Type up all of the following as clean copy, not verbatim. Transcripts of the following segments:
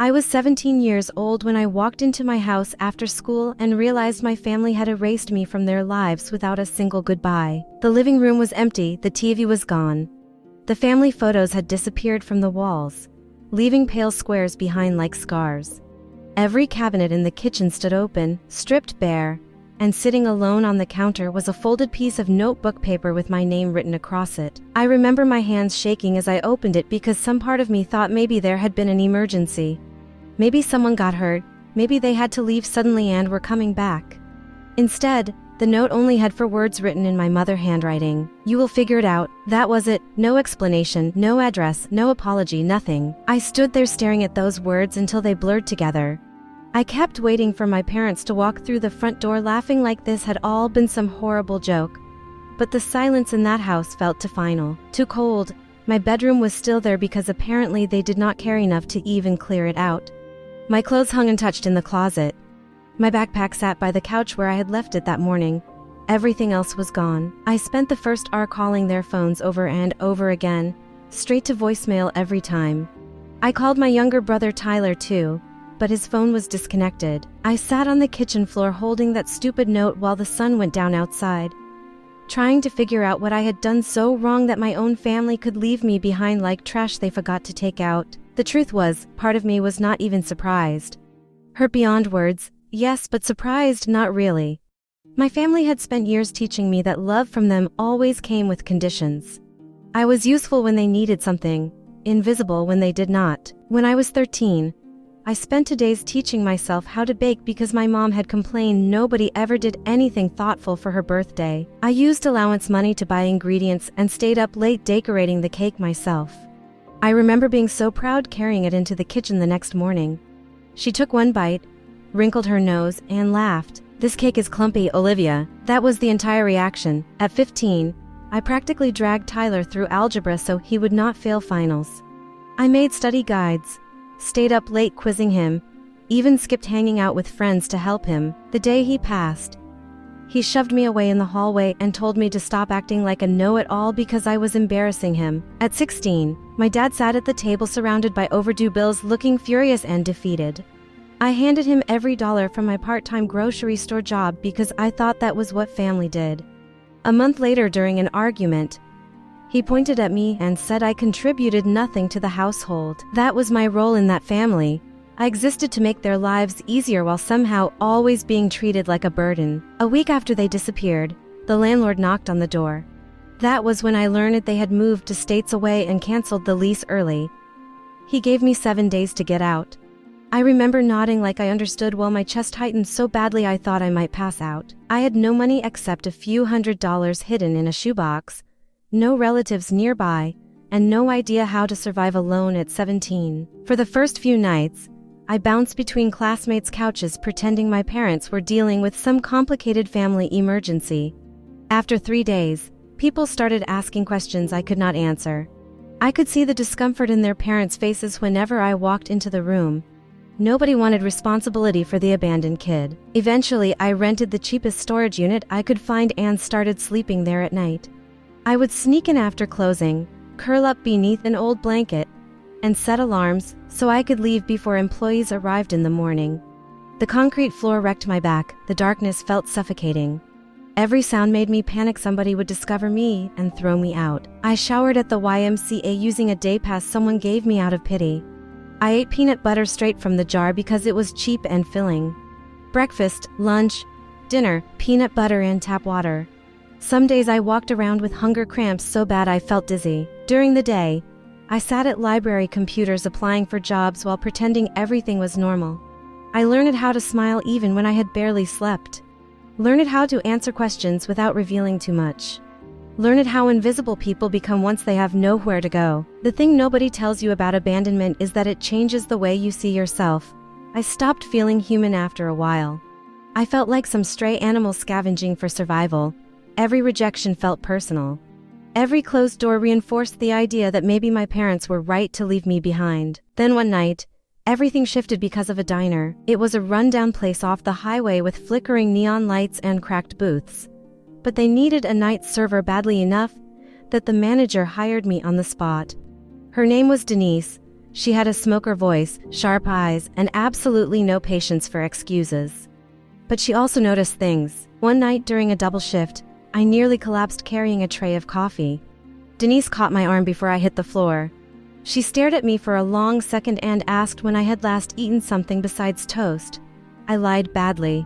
I was 17 years old when I walked into my house after school and realized my family had erased me from their lives without a single goodbye. The living room was empty, the TV was gone. The family photos had disappeared from the walls, leaving pale squares behind like scars. Every cabinet in the kitchen stood open, stripped bare, and sitting alone on the counter was a folded piece of notebook paper with my name written across it. I remember my hands shaking as I opened it because some part of me thought maybe there had been an emergency. Maybe someone got hurt, maybe they had to leave suddenly and were coming back. Instead, the note only had 4 words written in my mother handwriting. "You will figure it out." That was it. No explanation, no address, no apology, nothing. I stood there staring at those words until they blurred together. I kept waiting for my parents to walk through the front door laughing like this had all been some horrible joke. But the silence in that house felt too final, too cold. My bedroom was still there because apparently they did not care enough to even clear it out. My clothes hung untouched in the closet. My backpack sat by the couch where I had left it that morning. Everything else was gone. I spent the first hour calling their phones over and over again, straight to voicemail every time. I called my younger brother Tyler too, but his phone was disconnected. I sat on the kitchen floor holding that stupid note while the sun went down outside, trying to figure out what I had done so wrong that my own family could leave me behind like trash they forgot to take out. The truth was, part of me was not even surprised. Hurt beyond words, yes, but surprised not really. My family had spent years teaching me that love from them always came with conditions. I was useful when they needed something, invisible when they did not. When I was 13, I spent 2 days teaching myself how to bake because my mom had complained nobody ever did anything thoughtful for her birthday. I used allowance money to buy ingredients and stayed up late decorating the cake myself. I remember being so proud carrying it into the kitchen the next morning. She took one bite, wrinkled her nose, and laughed. "This cake is clumpy, Olivia." That was the entire reaction. At 15, I practically dragged Tyler through algebra so he would not fail finals. I made study guides, stayed up late quizzing him, even skipped hanging out with friends to help him. The day he passed, he shoved me away in the hallway and told me to stop acting like a know-it-all because I was embarrassing him. At 16, my dad sat at the table surrounded by overdue bills looking furious and defeated. I handed him every dollar from my part-time grocery store job because I thought that was what family did. A month later during an argument, he pointed at me and said I contributed nothing to the household. That was my role in that family. I existed to make their lives easier while somehow always being treated like a burden. A week after they disappeared, the landlord knocked on the door. That was when I learned they had moved to states away and canceled the lease early. He gave me 7 days to get out. I remember nodding like I understood while my chest tightened so badly I thought I might pass out. I had no money except a few $100s hidden in a shoebox, no relatives nearby, and no idea how to survive alone at 17. For the first few nights, I bounced between classmates' couches pretending my parents were dealing with some complicated family emergency. After 3 days, people started asking questions I could not answer. I could see the discomfort in their parents' faces whenever I walked into the room. Nobody wanted responsibility for the abandoned kid. Eventually, I rented the cheapest storage unit I could find and started sleeping there at night. I would sneak in after closing, curl up beneath an old blanket, and set alarms so I could leave before employees arrived in the morning. The concrete floor wrecked my back, the darkness felt suffocating. Every sound made me panic somebody would discover me and throw me out. I showered at the YMCA using a day pass someone gave me out of pity. I ate peanut butter straight from the jar because it was cheap and filling. Breakfast, lunch, dinner, peanut butter and tap water. Some days I walked around with hunger cramps so bad I felt dizzy. During the day, I sat at library computers applying for jobs while pretending everything was normal. I learned how to smile even when I had barely slept. Learned how to answer questions without revealing too much. Learned how invisible people become once they have nowhere to go. The thing nobody tells you about abandonment is that it changes the way you see yourself. I stopped feeling human after a while. I felt like some stray animal scavenging for survival. Every rejection felt personal. Every closed door reinforced the idea that maybe my parents were right to leave me behind. Then one night, everything shifted because of a diner. It was a rundown place off the highway with flickering neon lights and cracked booths. But they needed a night server badly enough that the manager hired me on the spot. Her name was Denise, She had a smoker voice, sharp eyes, and absolutely no patience for excuses. But she also noticed things. One night during a double shift, I nearly collapsed carrying a tray of coffee. Denise caught my arm before I hit the floor. She stared at me for a long second and asked when I had last eaten something besides toast. I lied badly.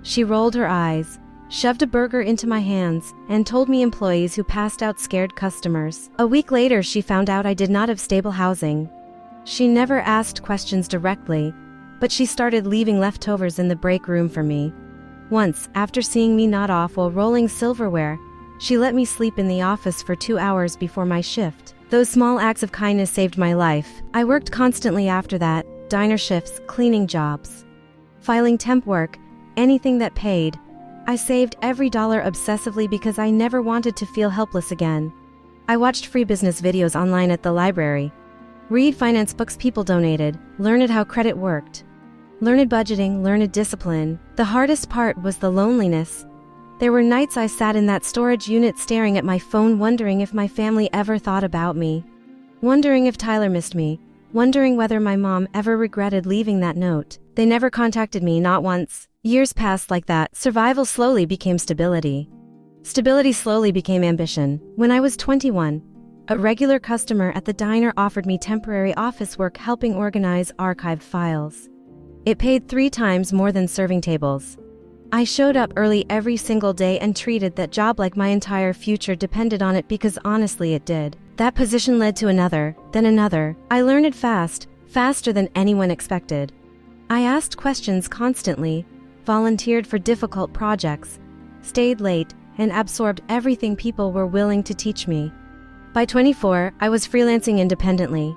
She rolled her eyes, shoved a burger into my hands, and told me employees who passed out scared customers. A week later, she found out I did not have stable housing. She never asked questions directly, but she started leaving leftovers in the break room for me. Once, after seeing me nod off while rolling silverware, she let me sleep in the office for 2 hours before my shift. Those small acts of kindness saved my life. I worked constantly after that, diner shifts, cleaning jobs, filing temp work, anything that paid. I saved every dollar obsessively because I never wanted to feel helpless again. I watched free business videos online at the library, read finance books people donated, learned how credit worked, learned budgeting, learned discipline. The hardest part was the loneliness. There were nights I sat in that storage unit staring at my phone wondering if my family ever thought about me, wondering if Tyler missed me, wondering whether my mom ever regretted leaving that note. They never contacted me, not once. Years passed like that. Survival slowly became stability. Stability slowly became ambition. When I was 21, a regular customer at the diner offered me temporary office work helping organize archived files. It paid 3 times more than serving tables. I showed up early every single day and treated that job like my entire future depended on it because honestly it did. That position led to another, then another. I learned it fast, faster than anyone expected. I asked questions constantly, volunteered for difficult projects, stayed late, and absorbed everything people were willing to teach me. By 24, I was freelancing independently.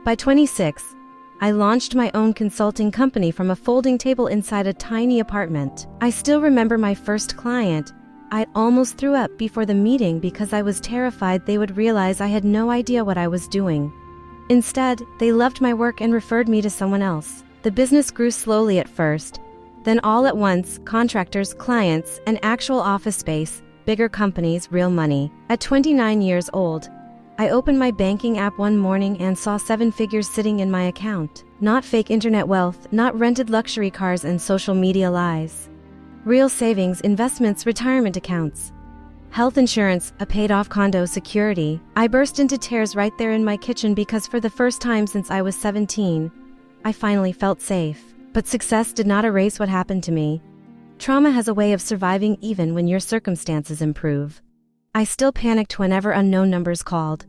By 26, I launched my own consulting company from a folding table inside a tiny apartment. I still remember my first client. I almost threw up before the meeting because I was terrified they would realize I had no idea what I was doing. Instead, they loved my work and referred me to someone else. The business grew slowly at first. Then all at once, contractors, clients, and actual office space, bigger companies, real money. At 29 years old, I opened my banking app one morning and saw 7 figures sitting in my account. Not fake internet wealth, not rented luxury cars and social media lies. Real savings, investments, retirement accounts. Health insurance, a paid-off condo, security. I burst into tears right there in my kitchen because for the first time since I was 17, I finally felt safe. But success did not erase what happened to me. Trauma has a way of surviving even when your circumstances improve. I still panicked whenever unknown numbers called.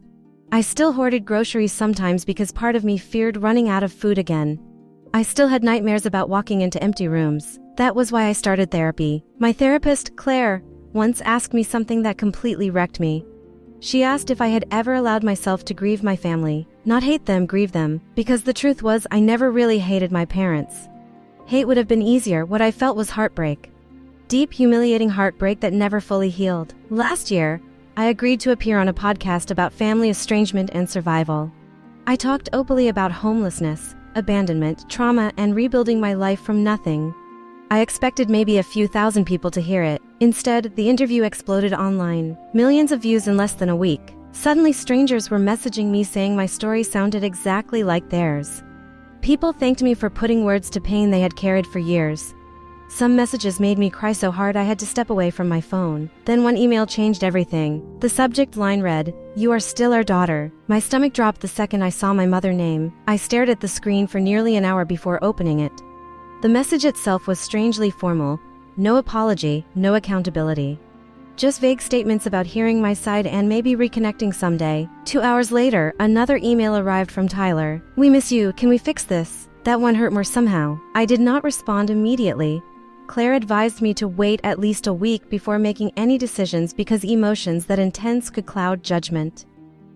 I still hoarded groceries sometimes because part of me feared running out of food again. I still had nightmares about walking into empty rooms. That was why I started therapy. My therapist, Claire, once asked me something that completely wrecked me. She asked if I had ever allowed myself to grieve my family. Not hate them, grieve them. Because the truth was, I never really hated my parents. Hate would have been easier. What I felt was heartbreak. Deep, humiliating heartbreak that never fully healed. Last year, I agreed to appear on a podcast about family estrangement and survival. I talked openly about homelessness, abandonment, trauma, and rebuilding my life from nothing. I expected maybe a few thousand people to hear it. Instead, the interview exploded online. Millions of views in less than a week. Suddenly, strangers were messaging me saying my story sounded exactly like theirs. People thanked me for putting words to pain they had carried for years. Some messages made me cry so hard I had to step away from my phone. Then one email changed everything. The subject line read, "You are still our daughter." My stomach dropped the second I saw my mother's name. I stared at the screen for nearly an hour before opening it. The message itself was strangely formal. No apology, no accountability. Just vague statements about hearing my side and maybe reconnecting someday. 2 hours later, another email arrived from Tyler. "We miss you, can we fix this?" That one hurt more somehow. I did not respond immediately. Claire advised me to wait at least a week before making any decisions because emotions that intense could cloud judgment.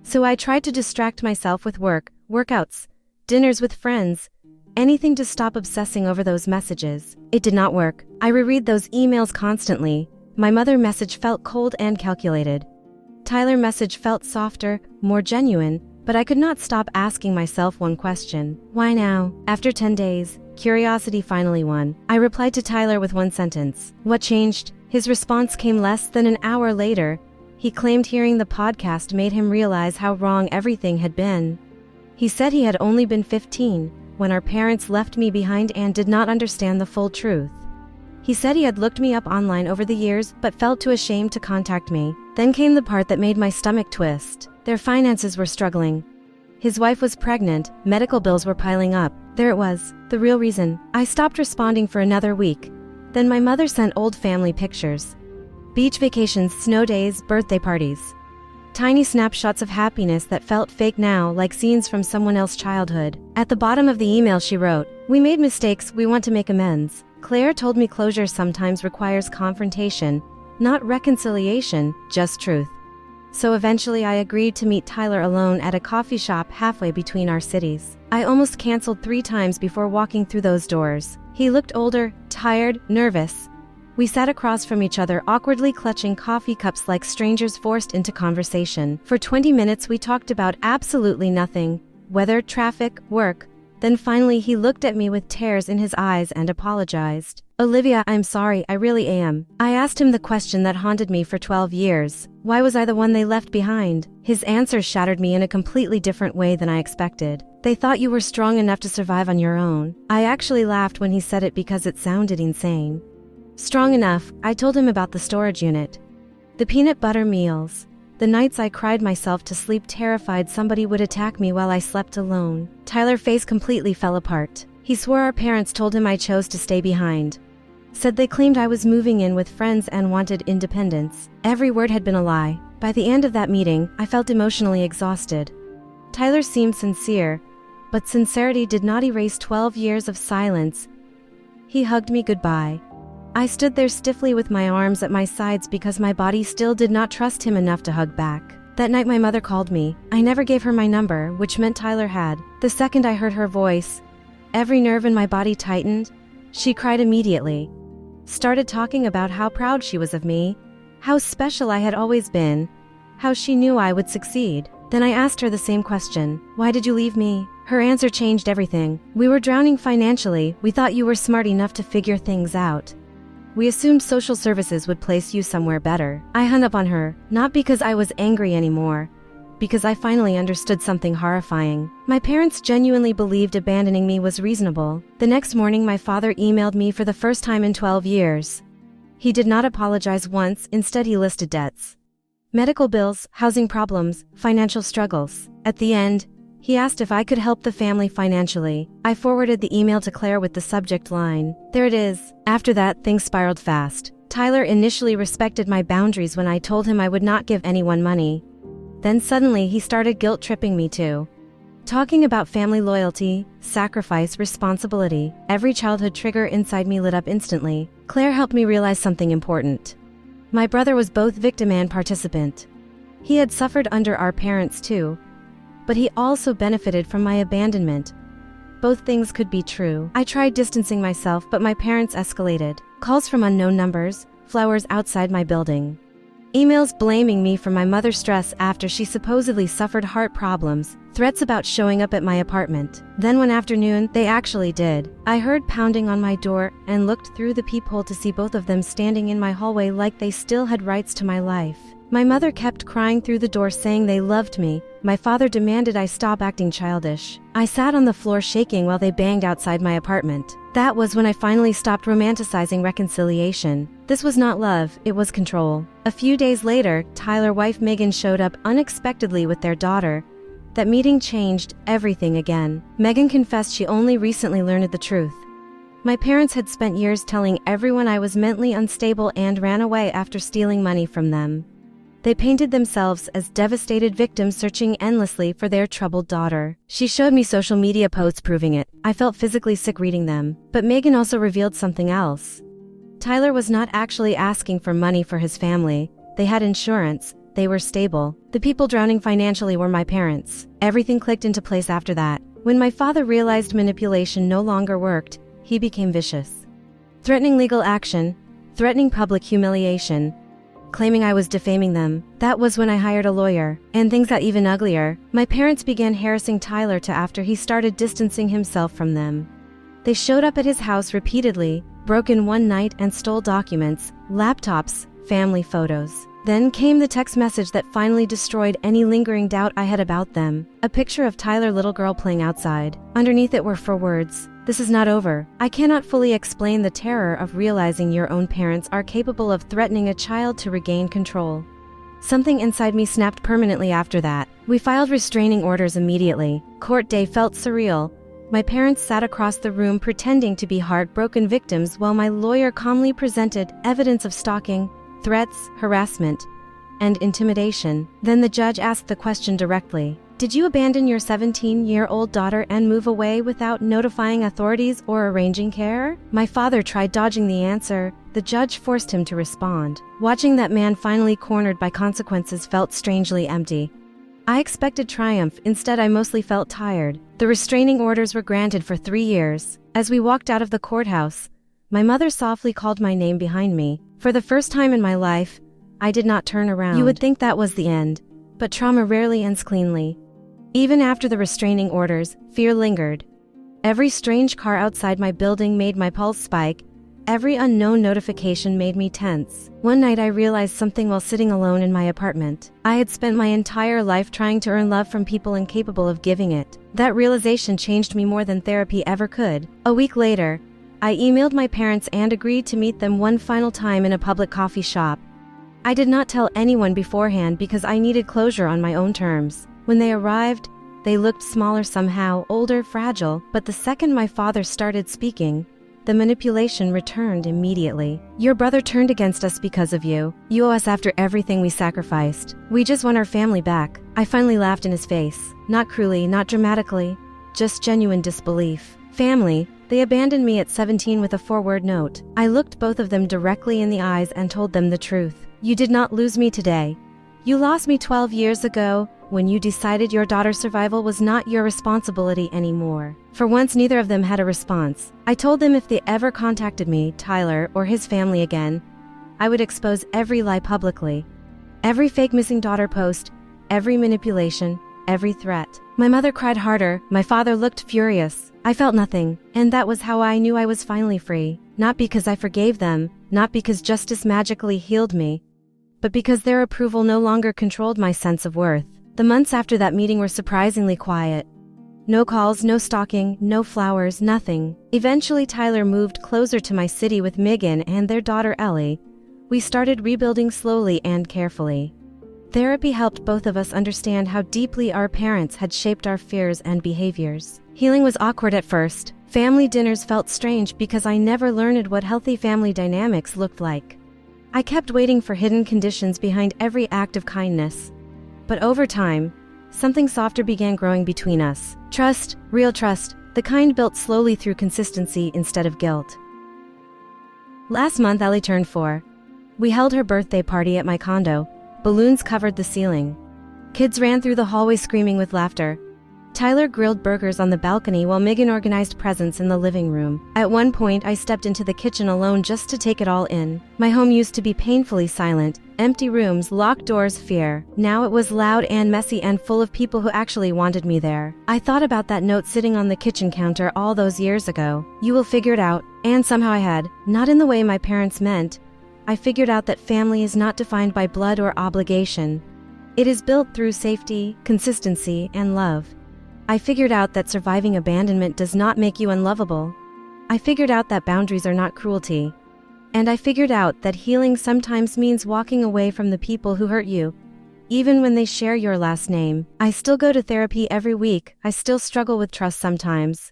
So I tried to distract myself with work, workouts, dinners with friends, anything to stop obsessing over those messages. It did not work. I reread those emails constantly. My mother message felt cold and calculated. Tyler message felt softer, more genuine, but I could not stop asking myself one question. Why now? After 10 days, curiosity finally won. I replied to Tyler with one sentence. What changed? His response came less than an hour later. He claimed hearing the podcast made him realize how wrong everything had been. He said he had only been 15 when our parents left me behind and did not understand the full truth. He said he had looked me up online over the years but felt too ashamed to contact me. Then came the part that made my stomach twist. Their finances were struggling. His wife was pregnant, medical bills were piling up. There it was, the real reason. I stopped responding for another week. Then my mother sent old family pictures. Beach vacations, snow days, birthday parties. Tiny snapshots of happiness that felt fake now, like scenes from someone else's childhood. At the bottom of the email she wrote, "We made mistakes, we want to make amends." Claire told me closure sometimes requires confrontation, not reconciliation, just truth. So eventually I agreed to meet Tyler alone at a coffee shop halfway between our cities. I almost canceled 3 times before walking through those doors. He looked older, tired, nervous. We sat across from each other, awkwardly clutching coffee cups like strangers forced into conversation. For 20 minutes we talked about absolutely nothing, weather, traffic, work. Then finally he looked at me with tears in his eyes and apologized. "Olivia, I'm sorry, I really am." I asked him the question that haunted me for 12 years. Why was I the one they left behind? His answer shattered me in a completely different way than I expected. "They thought you were strong enough to survive on your own." I actually laughed when he said it because it sounded insane. Strong enough, I told him about the storage unit. The peanut butter meals. The nights I cried myself to sleep terrified somebody would attack me while I slept alone. Tyler's face completely fell apart. He swore our parents told him I chose to stay behind. Said they claimed I was moving in with friends and wanted independence. Every word had been a lie. By the end of that meeting, I felt emotionally exhausted. Tyler seemed sincere, but sincerity did not erase 12 years of silence. He hugged me goodbye. I stood there stiffly with my arms at my sides because my body still did not trust him enough to hug back. That night my mother called me. I never gave her my number, which meant Tyler had. The second I heard her voice, every nerve in my body tightened. She cried immediately. Started talking about how proud she was of me, how special I had always been, how she knew I would succeed. Then I asked her the same question. "Why did you leave me?" Her answer changed everything. "We were drowning financially. We thought you were smart enough to figure things out. We assumed social services would place you somewhere better." I hung up on her, not because I was angry anymore, because I finally understood something horrifying. My parents genuinely believed abandoning me was reasonable. The next morning my father emailed me for the first time in 12 years. He did not apologize once, instead he listed debts. Medical bills, housing problems, financial struggles. At the end, he asked if I could help the family financially. I forwarded the email to Claire with the subject line, "There it is." After that, things spiraled fast. Tyler initially respected my boundaries when I told him I would not give anyone money. Then suddenly he started guilt-tripping me too. Talking about family loyalty, sacrifice, responsibility. Every childhood trigger inside me lit up instantly. Claire helped me realize something important. My brother was both victim and participant. He had suffered under our parents too, but he also benefited from my abandonment. Both things could be true. I tried distancing myself, but my parents escalated. Calls from unknown numbers, flowers outside my building. Emails blaming me for my mother's stress after she supposedly suffered heart problems, threats about showing up at my apartment. Then one afternoon, they actually did. I heard pounding on my door and looked through the peephole to see both of them standing in my hallway like they still had rights to my life. My mother kept crying through the door saying they loved me. My father demanded I stop acting childish. I sat on the floor shaking while they banged outside my apartment. That was when I finally stopped romanticizing reconciliation. This was not love, it was control. A few days later, Tyler's wife Megan showed up unexpectedly with their daughter. That meeting changed everything again. Megan confessed she only recently learned the truth. My parents had spent years telling everyone I was mentally unstable and ran away after stealing money from them. They painted themselves as devastated victims searching endlessly for their troubled daughter. She showed me social media posts proving it. I felt physically sick reading them. But Megan also revealed something else. Tyler was not actually asking for money for his family. They had insurance. They were stable. The people drowning financially were my parents. Everything clicked into place after that. When my father realized manipulation no longer worked, he became vicious. Threatening legal action, threatening public humiliation, claiming I was defaming them. That was when I hired a lawyer, and things got even uglier. My parents began harassing Tyler after he started distancing himself from them. They showed up at his house repeatedly, broke in one night and stole documents, laptops, family photos. Then came the text message that finally destroyed any lingering doubt I had about them. A picture of Tyler, little girl playing outside. Underneath it were 4 words. This is not over. I cannot fully explain the terror of realizing your own parents are capable of threatening a child to regain control. Something inside me snapped permanently after that. We filed restraining orders immediately. Court day felt surreal. My parents sat across the room pretending to be heartbroken victims while my lawyer calmly presented evidence of stalking, threats, harassment, and intimidation. Then the judge asked the question directly. Did you abandon your 17-year-old daughter and move away without notifying authorities or arranging care? My father tried dodging the answer. The judge forced him to respond. Watching that man finally cornered by consequences felt strangely empty. I expected triumph, instead I mostly felt tired. The restraining orders were granted for 3 years. As we walked out of the courthouse, my mother softly called my name behind me. For the first time in my life, I did not turn around. You would think that was the end, but trauma rarely ends cleanly. Even after the restraining orders, fear lingered. Every strange car outside my building made my pulse spike. Every unknown notification made me tense. One night I realized something while sitting alone in my apartment. I had spent my entire life trying to earn love from people incapable of giving it. That realization changed me more than therapy ever could. A week later, I emailed my parents and agreed to meet them one final time in a public coffee shop. I did not tell anyone beforehand because I needed closure on my own terms. When they arrived, they looked smaller somehow, older, fragile, but the second my father started speaking, the manipulation returned immediately. Your brother turned against us because of you. You owe us after everything we sacrificed. We just want our family back. I finally laughed in his face. Not cruelly, not dramatically, just genuine disbelief. Family, they abandoned me at 17 with a 4-word note. I looked both of them directly in the eyes and told them the truth. You did not lose me today. You lost me 12 years ago, when you decided your daughter's survival was not your responsibility anymore. For once, neither of them had a response. I told them if they ever contacted me, Tyler, or his family again, I would expose every lie publicly. Every fake missing daughter post, every manipulation, every threat. My mother cried harder, my father looked furious. I felt nothing, and that was how I knew I was finally free. Not because I forgave them, not because justice magically healed me, but because their approval no longer controlled my sense of worth. The months after that meeting were surprisingly quiet. No calls, no stalking, no flowers, nothing. Eventually Tyler moved closer to my city with Megan and their daughter Ellie. We started rebuilding slowly and carefully. Therapy helped both of us understand how deeply our parents had shaped our fears and behaviors. Healing was awkward at first. Family dinners felt strange because I never learned what healthy family dynamics looked like. I kept waiting for hidden conditions behind every act of kindness. But over time, something softer began growing between us. Trust, real trust, the kind built slowly through consistency instead of guilt. Last month, Ellie turned 4. We held her birthday party at my condo. Balloons covered the ceiling. Kids ran through the hallway screaming with laughter. Tyler grilled burgers on the balcony while Megan organized presents in the living room. At one point, I stepped into the kitchen alone just to take it all in. My home used to be painfully silent. Empty rooms, locked doors, fear. Now it was loud and messy and full of people who actually wanted me there. I thought about that note sitting on the kitchen counter all those years ago. You will figure it out. And somehow I had. Not in the way my parents meant. I figured out that family is not defined by blood or obligation. It is built through safety, consistency, and love. I figured out that surviving abandonment does not make you unlovable. I figured out that boundaries are not cruelty. And I figured out that healing sometimes means walking away from the people who hurt you, even when they share your last name. I still go to therapy every week. I still struggle with trust sometimes.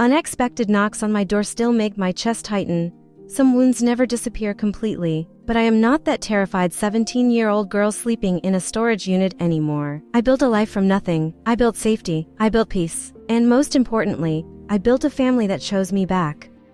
Unexpected knocks on my door still make my chest tighten. Some wounds never disappear completely, but I am not that terrified 17-year-old girl sleeping in a storage unit anymore. I built a life from nothing. I built safety. I built peace. And most importantly, I built a family that chose me back.